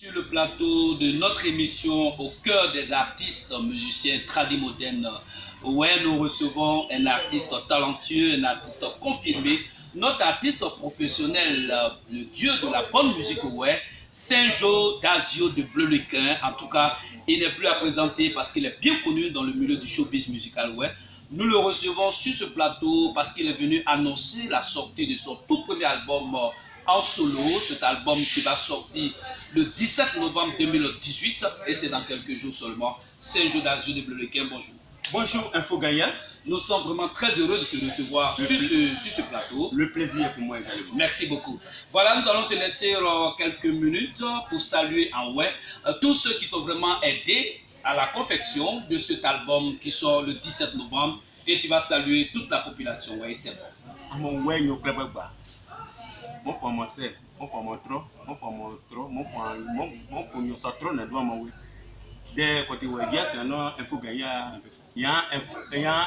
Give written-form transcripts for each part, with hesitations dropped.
Sur le plateau de notre émission Au cœur des artistes musiciens tradimodernes, où nous recevons un artiste talentueux, un artiste confirmé, notre artiste professionnel, le dieu de la bonne musique, Saint-Jo Dazio de Bleulequin. En tout cas, il n'est plus à présenter parce qu'il est bien connu dans le milieu du showbiz musical. Nous le recevons sur ce plateau parce qu'il est venu annoncer la sortie de son tout premier album en solo, cet album qui va sortir le 17 novembre 2018 et c'est dans quelques jours seulement. Saint-Jo Dazio de Bleulequin, bonjour. Bonjour Info Gagnant. Nous sommes vraiment très heureux de te recevoir sur ce plateau. Le plaisir est pour moi également. Merci beaucoup. Voilà, nous allons te laisser quelques minutes pour saluer en tous ceux qui t'ont vraiment aidé à la confection de cet album qui sort le 17 novembre et tu vas saluer toute la population. C'est bon. Mon mon promoteur, mon promoteur, mon promoteur, mon promoteur ne doit m'envoyer. Dès côté où il y a c'est un Info Gagnant, il y a un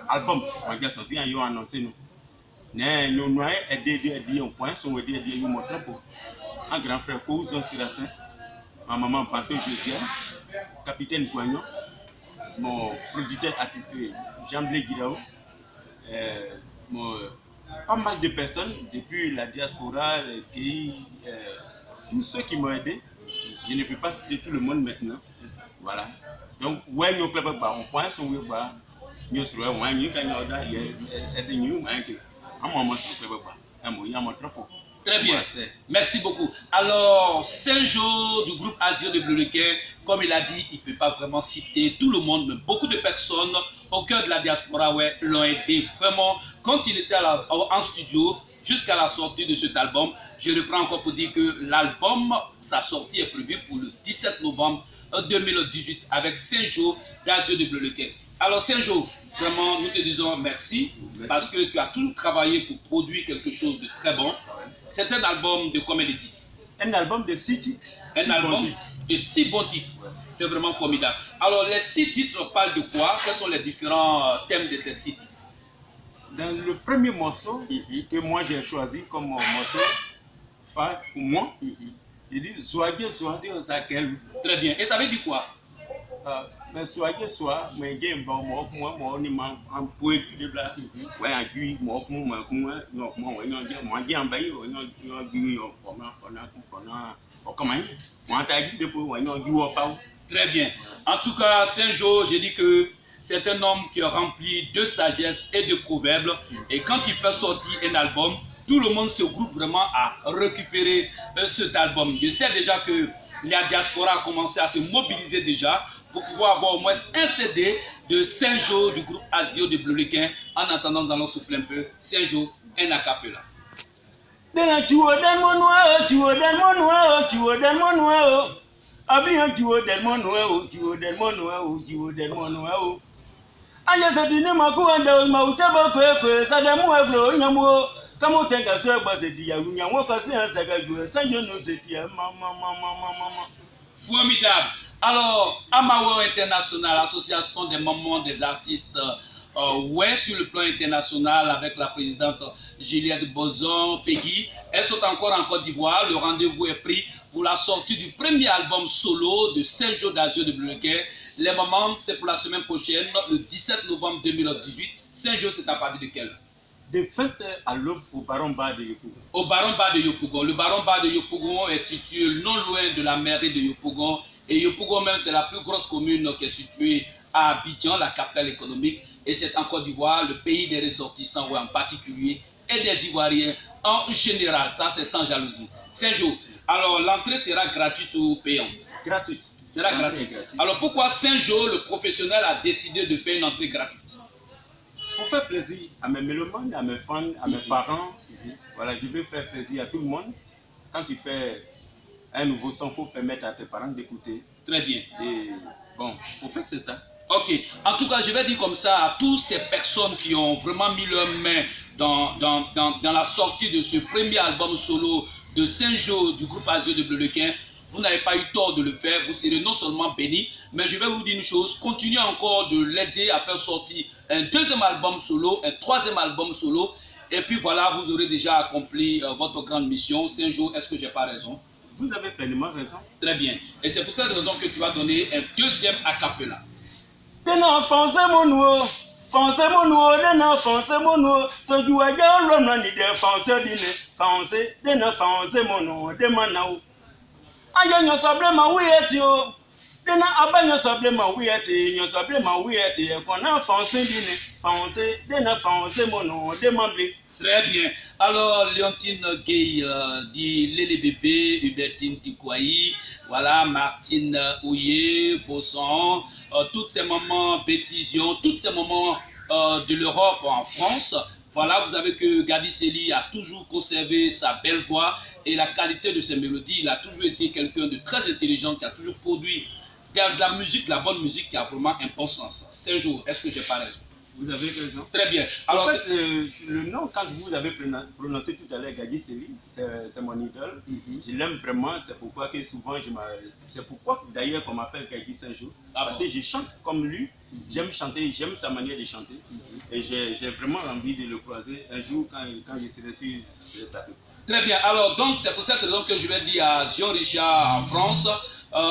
album qui est sorti, il y a annoncé nous. Nous nous aidé un point, sont aidés à nous montrer pour un grand frère Couzon Séraphin, ma maman Panto Josiane, capitaine Guagnon, mon producteur attitré Jean-Blé Guirao, pas mal de personnes depuis la diaspora, les pays, tous ceux qui m'ont aidé. Je ne peux pas citer tout le monde maintenant. Voilà. Donc, ouais, nous pouvons pas. On pense qu'on veut pas. Nous serons ouais, nous quand nous avons des nous, mais que à moment on peut pas. À mon, il y a mon trop. Très bien. Merci beaucoup. Alors, Saint-Jo du groupe Asio de Bleulequin, comme il a dit, il ne peut pas vraiment citer tout le monde, mais beaucoup de personnes au cœur de la diaspora l'ont aidé vraiment quand il était en studio jusqu'à la sortie de cet album. Je reprends encore pour dire que l'album, sa sortie est prévue pour le 17 novembre 2018 avec Saint-Jo Dazio de Bleulequin. Alors Saint-Jo, vraiment nous te disons merci parce que tu as tout travaillé pour produire quelque chose de très bon. C'est un album de combien de titres? Un album de 6 titres. Un album de 6 bons titres. C'est vraiment formidable. Alors les 6 titres parlent de quoi? Quels sont les différents thèmes de ces 6 titres? Dans le premier morceau que moi j'ai choisi comme morceau phare pour moi, il dit Soyez au Zakel. Très bien. Et ça veut dire quoi? Mais soyez, mais j'ai un bon mot, moi, on est en poétique de là. Ouais, à lui, moi, très bien. En tout cas, Saint-Jo, j'ai dit que c'est un homme qui est rempli de sagesse et de proverbes. Et quand il fait sortir un album, tout le monde se groupe vraiment à récupérer cet album. Je sais déjà que la diaspora a commencé à se mobiliser déjà pour pouvoir avoir au moins un CD de Saint-Jo du groupe Asio de Bleulequin. En attendant, nous allons souffler un peu. Saint-Jo, un acapella. Formidable. Alors, Amawo International, association des mamans des artistes, sur le plan international, avec la présidente Juliette Bozon, Peggy, elles sont encore en Côte d'Ivoire. Le rendez-vous est pris pour la sortie du premier album solo de Saint-Jo Dazio de Bleulequin. Les mamans, c'est pour la semaine prochaine, le 17 novembre 2018. Saint-Jo, c'est à partir de quelle heure? De 20h à l'aube au Baron Bar de Yopougon. Au Baron Bar de Yopougon. Le Baron Bar de Yopougon est situé non loin de la mairie de Yopougon. Et Yopougon même, c'est la plus grosse commune qui est située à Abidjan, la capitale économique. Et c'est en Côte d'Ivoire, le pays des ressortissants, en particulier, et des Ivoiriens en général. Ça, c'est sans jalousie. Saint-Jo, alors l'entrée sera gratuite ou payante? Gratuite. Sera gratuite. Alors pourquoi Saint-Jo, le professionnel, a décidé de faire une entrée gratuite? Pour faire plaisir à mes mélomanes, à mes fans, à mes parents, voilà, je veux faire plaisir à tout le monde. Quand tu fais un nouveau son, il faut permettre à tes parents d'écouter. Très bien. Et bon, pour faire c'est ça. Ok. En tout cas, je vais dire comme ça à toutes ces personnes qui ont vraiment mis leurs mains dans la sortie de ce premier album solo de Saint-Jo du groupe Asio de Bleulequin. Vous n'avez pas eu tort de le faire. Vous serez non seulement bénis, mais je vais vous dire une chose. Continuez encore de l'aider à faire sortir un deuxième album solo, un troisième album solo. Et puis voilà, vous aurez déjà accompli votre grande mission. Saint-Jo, est-ce que j'ai pas raison? Vous avez pleinement raison. Très bien. Et c'est pour cette raison que tu vas donner un deuxième a cappella. Dena fonse monuo, dena fonse monuo, so you are your run ni de fonse dine, fonse, dena fonse monuo, de manao. Aya nyo soble ma wieti o. Dena abanyo soble ma wieti, nyo soble ma wieti, e kona fonse dine, fonse, dena fonse monuo, de mamble. Très bien. Alors, Léontine Gay dit Lélé Bébé, Hubertine Tikwaï, voilà, Martine Ouye, Bosson, toutes ces moments Bétision, tous ces moments de l'Europe en France. Voilà, vous savez que Gadi Sely a toujours conservé sa belle voix et la qualité de ses mélodies. Il a toujours été quelqu'un de très intelligent qui a toujours produit de la musique, la bonne musique qui a vraiment un bon sens. C'est jour, est-ce que j'ai pas raison? Vous avez raison. Très bien. Alors, en fait, le nom, quand vous avez prononcé tout à l'heure, Gadi Sely, c'est mon idole. Je l'aime vraiment, c'est pourquoi que souvent, c'est pourquoi d'ailleurs qu'on m'appelle Gadi Saint-Jour. Parce que je chante comme lui, j'aime chanter, j'aime sa manière de chanter. Et j'ai vraiment envie de le croiser un jour quand je serai sur le tapis. Très bien. Alors, donc, c'est pour cette raison que je vais dire à Zion Richard en France,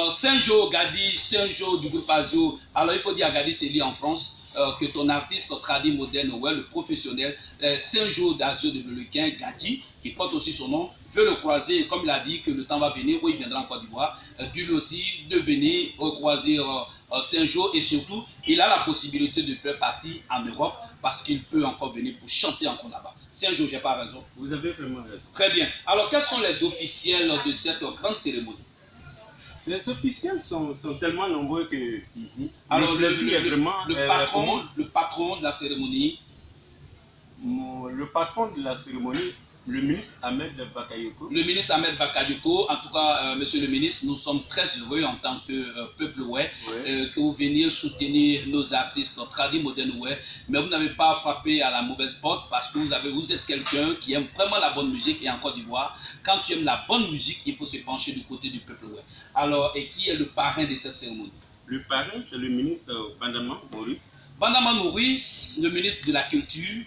Saint-Jo, Gadi, Saint-Jo du groupe Azio. Alors, il faut dire à Gadi Sely en France que ton artiste tradi moderne, ouais, le professionnel, Saint-Jo d'Azio de Belequin, Gadi, qui porte aussi son nom, veut le croiser. Et comme il a dit que le temps va venir où il viendra en Côte d'Ivoire, lui aussi de venir croiser Saint-Jo. Et surtout, il a la possibilité de faire partie en Europe parce qu'il peut encore venir pour chanter encore là-bas. Saint-Jo, j'ai pas raison. Vous avez vraiment raison. Très bien. Alors, quels sont les officiels de cette grande cérémonie? Les officiels sont tellement nombreux que alors le patron de la cérémonie. Le patron de la cérémonie, le ministre Ahmed Bakayoko. Le ministre Ahmed Bakayoko, en tout cas, monsieur le ministre, nous sommes très heureux en tant que peuple ouai que vous veniez soutenir nos artistes, notre tradi moderne ouai, mais vous n'avez pas frappé à la mauvaise porte parce que vous êtes quelqu'un qui aime vraiment la bonne musique et en Côte d'Ivoire, quand tu aimes la bonne musique, il faut se pencher du côté du peuple ouai. Alors, et qui est le parrain de cette cérémonie? Le parrain, c'est le ministre Bandama Maurice. Bandama Maurice, le ministre de la Culture.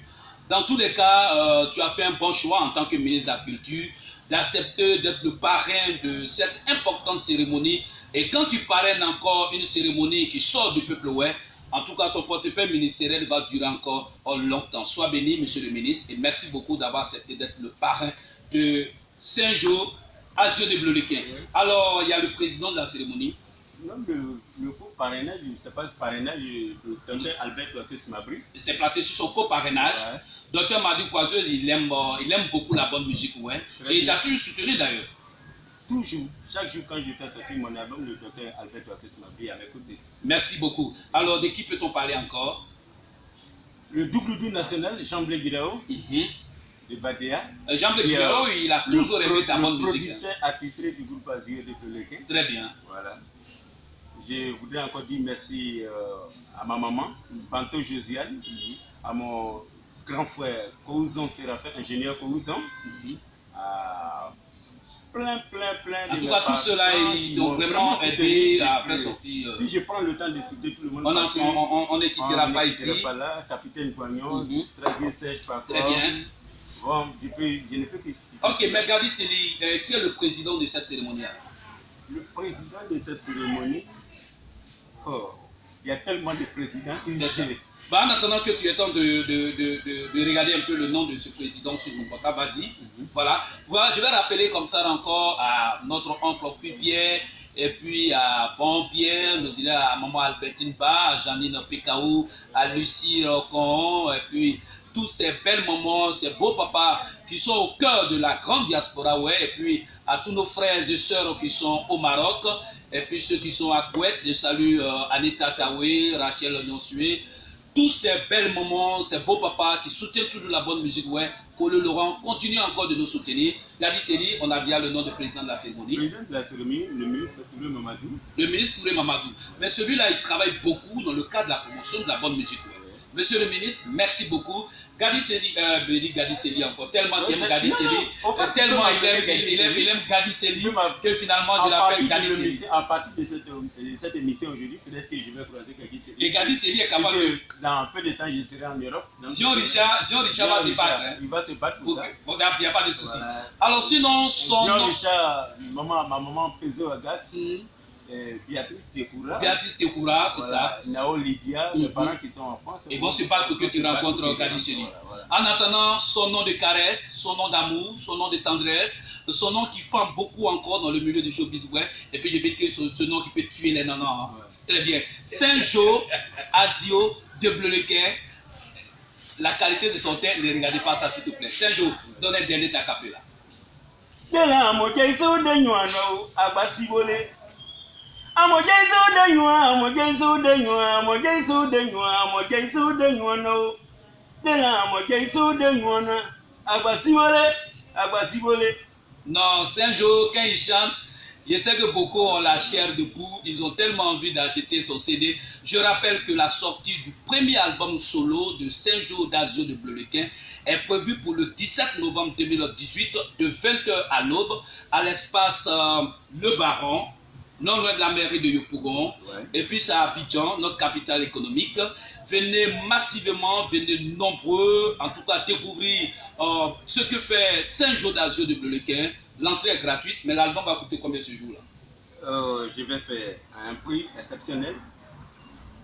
Dans tous les cas, tu as fait un bon choix en tant que ministre de la Culture d'accepter d'être le parrain de cette importante cérémonie. Et quand tu parraines encore une cérémonie qui sort du peuple ouai, en tout cas ton portefeuille ministériel va durer encore longtemps. Sois béni, monsieur le ministre, et merci beaucoup d'avoir accepté d'être le parrain de Saint-Jo, Azio de Belequin. Alors, il y a le président de la cérémonie. Non, le co-parrainage, je ne sais pas, le parrainage de Dr Albert Mabry. Il s'est placé sur son co-parrainage. Ouais. Dr Mabry Coiseuse, il aime beaucoup la bonne musique, ouais. Et il t'a toujours soutenu d'ailleurs. Toujours, chaque jour quand je fais sortir mon album, le Dr Albert Mabry est à mes côtés. Merci beaucoup. Alors, de qui peut-on parler encore? Le Douglou national, Jean-Blé Guirao. De Badea. Jean-Blé Guirao, il a toujours aimé ta bonne musique. Le producteur attitré du groupe Azio de Belequin. Très bien. Voilà. Je voudrais encore dire merci à ma maman, Banto Josiane, à mon grand frère Kouzon Séraphin, ingénieur Kouzon, à plein en tout cas, tout cela, ils t'ont vraiment aidé à faire sortir. Si je prends le temps de citer tout le monde, on ne quittera pas ici. Pas là, Capitaine Poignon, Trazier Serge Pacor. Très bien. Bon, je ne peux que citer. Ok, mais Gadi Sely, qui est le président de cette cérémonie? Le président de cette cérémonie, il y a tellement de présidents. Bah, en attendant que tu aies temps de regarder un peu le nom de ce président sur mon portable, vas-y. Voilà, je vais rappeler comme ça encore à notre oncle Pierre, et puis à Bon Pierre, nous dirais à maman Albertine Ba, à Janine Pekaou, à Lucie Con, et puis tous ces belles moments, ces beaux papas qui sont au cœur de la grande diaspora, ouais, et puis à tous nos frères et sœurs qui sont au Maroc, et puis ceux qui sont à Kouet, je salue Anita Taoué, Rachel Nyonsué, tous ces belles moments, ces beaux papas qui soutiennent toujours la bonne musique, ouais, Paul Laurent continue encore de nous soutenir. Gadi Sely, on a bien le nom de président de la cérémonie. Le président de la cérémonie, le ministre Touré Mamadou. Le ministre Touré Mamadou. Mais celui-là, il travaille beaucoup dans le cadre de la promotion de la bonne musique, ouais. Monsieur le ministre, merci beaucoup. Gadi Seli, Gadi Seli encore, tellement j'aime Gadi Seli, tellement il aime Gadi Seli que finalement je l'appelle Gadi Seli. À partir de cette émission aujourd'hui, peut-être que je vais croiser Gadi Seli. Et Gadi Seli est capable de... Dans peu de temps, je serai en Europe. Zion Richard va se battre. Il va se battre pour ça. Il n'y a pas de souci. Alors sinon, son Zion nom... Richard, ma maman Pezo Agat. Béatrice Tekoura, c'est ça. Nao Lydia, les parents qui sont en France. Ils vont se battre pour que tu rencontres Gadi Seli. En attendant, son nom de caresse, son nom d'amour, son nom de tendresse, son nom qui femme beaucoup encore dans le milieu du showbiz. Et puis je vais dire que ce nom qui peut tuer les nanas. Très bien. Saint-Jo, Azio, de Bleulequin. La qualité de son teint, ne regardez pas ça s'il te plaît. Saint-Jo, donne un dernier acapella. Non, Saint-Jo, quand il chante, je sais que beaucoup ont la chair de poule, ils ont tellement envie d'acheter son CD. Je rappelle que la sortie du premier album solo de Saint-Jo d'Azio de Bleulequin est prévue pour le 17 novembre 2018 de 20h à l'aube à l'espace Le Baron, non loin de la mairie de Yopougon, et puis c'est à Abidjan, notre capitale économique. Venez massivement, venez nombreux, en tout cas découvrir ce que fait Saint-Jo d'Azio de Bleulequin. L'entrée est gratuite, mais l'album va coûter combien ce jour-là? Je vais faire un prix exceptionnel,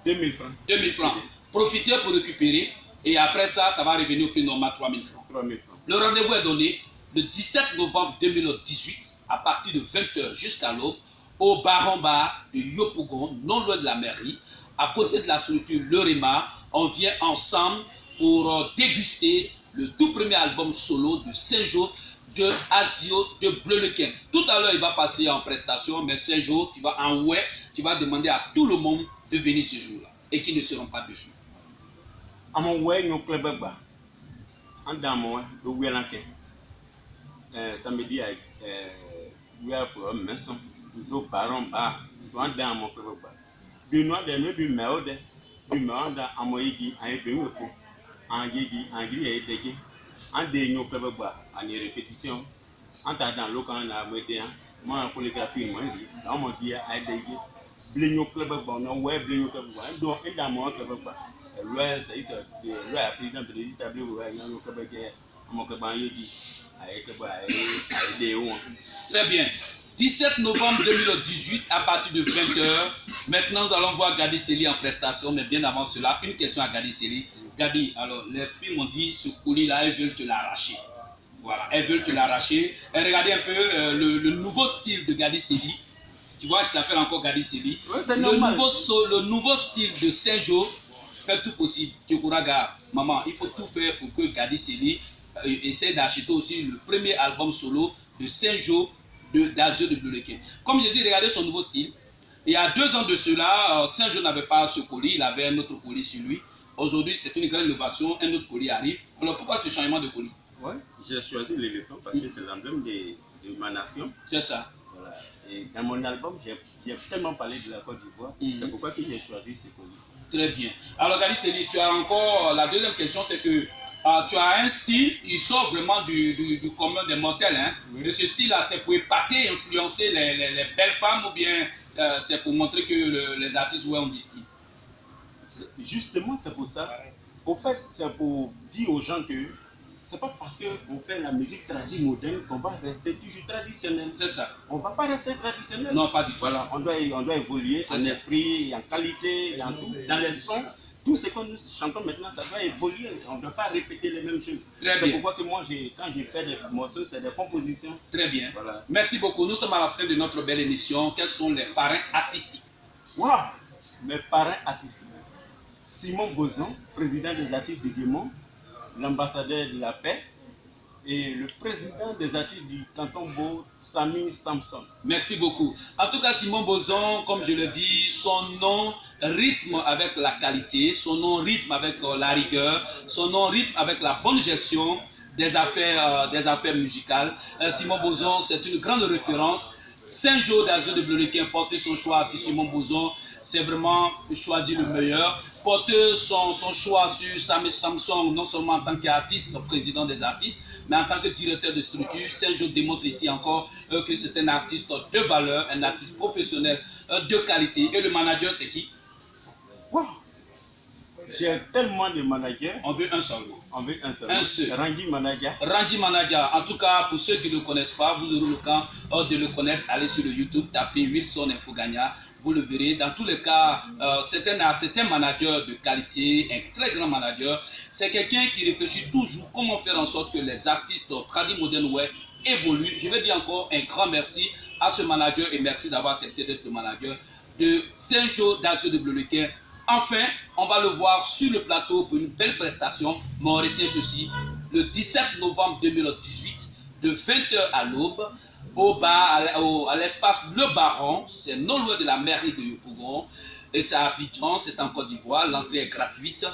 2000 francs. 2000 francs. Profitez pour récupérer, et après ça, ça va revenir au prix normal 3000 francs. 3000 francs. Le rendez-vous est donné le 17 novembre 2018, à partir de 20h jusqu'à l'aube, au Baron Bar de Yopougon, non loin de la mairie, à côté de la structure Le Réma. On vient ensemble pour déguster le tout premier album solo de Saint-Jo de Azio de Bleulequin. Tout à l'heure, il va passer en prestation, mais Saint-Jo, tu vas en ouais, tu vas demander à tout le monde de venir ce jour-là et qui ne seront pas dessus. À mon ouais, nous club bas. En dans mon le Wélanquin. Samedi, nous avons pour une maison. Nous parlons bas. Nous avons dans mon club bas. Du noir de nous, du merde, du merde, à Moïgi, à Ebéouko, en Guigui, en Gris et Dégé. En dénion club bas, en répétition. En t'attendant, l'eau quand on a médé, moi en polygraphie, moi, on m'a dit à Dégé. Blignon club bas, on ouais, Blignon club bas. Donc, et dans mon club bas. Le président de l'établi, on club bas, mon club bas, très bien. 17 novembre 2018 à partir de 20h. Maintenant, nous allons voir Gadi Seli en prestation, mais bien avant cela, une question à Gadi Seli. Gadi, alors les filles m'ont dit ce colis-là, elles veulent te l'arracher. Voilà, elles veulent te l'arracher. Et regardez un peu le nouveau style de Gadi Seli. Tu vois, je t'appelle encore Gadi Seli. Ouais, le nouveau style de Saint-Jo, fait tout possible. Tchokouraga, maman, il faut tout faire pour que Gadi Seli essaie d'acheter aussi le premier album solo de Saint-Jo d'Azio de Bleulequin. Comme je dis, regardez son nouveau style. Il y a 2 ans de cela, Saint-Jo n'avait pas ce colis, il avait un autre colis sur lui. Aujourd'hui, c'est une grande innovation, un autre colis arrive. Alors pourquoi ce changement de colis? Ouais, j'ai choisi l'éléphant parce que c'est l'emblème de ma nation. C'est ça. Voilà. Et dans mon album, j'ai tellement parlé de la Côte d'Ivoire. C'est pourquoi j'ai choisi ce colis. Très bien. Alors Gadi Seli, tu as encore la deuxième question, c'est que tu as un style qui sort vraiment du commun des mortels. Hein? Oui. De ce style-là, c'est pour épater, influencer les belles femmes ou bien c'est pour montrer que les artistes ont du style? Justement, c'est pour ça. Au fait, c'est pour dire aux gens que c'est pas parce qu'on fait la musique traditionnelle moderne qu'on va rester toujours traditionnel. C'est ça. On ne va pas rester traditionnel. Non, pas du tout. Voilà, on doit évoluer en esprit, en qualité, en tout, dans les sons. Tout ce que nous chantons maintenant, ça doit évoluer. On ne doit pas répéter les mêmes choses. C'est pourquoi que moi, quand j'ai fait des morceaux, c'est des compositions. Très bien. Voilà. Merci beaucoup. Nous sommes à la fin de notre belle émission. Quels sont les parrains artistiques? Wow. Mes parrains artistiques. Simon Bozon, président des artistes du Guémont, l'ambassadeur de la paix, et le président des artistes du canton Beau, Samir Samson. Merci beaucoup. En tout cas, Simon Bozon, comme je le dis, son nom rythme avec la qualité, son nom rythme avec la rigueur, son nom rythme avec la bonne gestion des affaires musicales. Simon Bozon, c'est une grande référence. Saint-Jo d'Azio de Bleulequin porte son choix. Si Simon Bozon, c'est vraiment choisir le meilleur. porté son choix sur Samé Samson, non seulement en tant qu'artiste, président des artistes, mais en tant que directeur de structure. Saint-Jo démontre ici encore que c'est un artiste de valeur, un artiste professionnel de qualité. Et le manager, c'est qui? Wow. J'ai tellement de managers. On veut un seul. On veut un seul. Un seul. Randy Manager. Randy Manager. En tout cas, pour ceux qui ne le connaissent pas, vous aurez le temps de le connaître. Allez sur le YouTube, tapez Wilson Infogagna. Vous le verrez. Dans tous les cas, c'est un manager de qualité, un très grand manager. C'est quelqu'un qui réfléchit toujours comment faire en sorte que les artistes tradis modern web évoluent. Je vais dire encore un grand merci à ce manager et merci d'avoir accepté d'être le manager de Saint-Jo d'Azio de Bleulequin. Enfin, on va le voir sur le plateau pour une belle prestation. Mais on retient ceci, le 17 novembre 2018, de 20h à l'aube, à l'espace Le Baron, c'est non loin de la mairie de Yopougon, et c'est à Abidjan, c'est en Côte d'Ivoire, l'entrée est gratuite.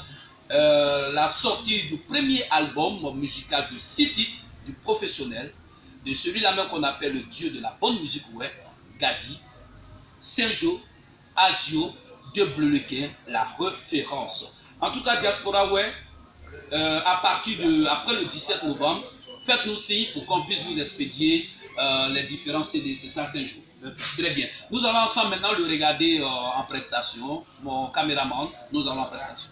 La sortie du premier album musical de 6 titres du professionnel, de celui-là même qu'on appelle le dieu de la bonne musique web, Gabi, Saint-Jo, Azio, de Bleulequin, la référence. En tout cas, Diaspora ouais, après le 17 novembre, faites-nous signe pour qu'on puisse vous expédier les différents CD. C'est ça, Saint-Jo. Très bien. Nous allons ensemble maintenant le regarder en prestation. Mon caméraman, nous allons en prestation.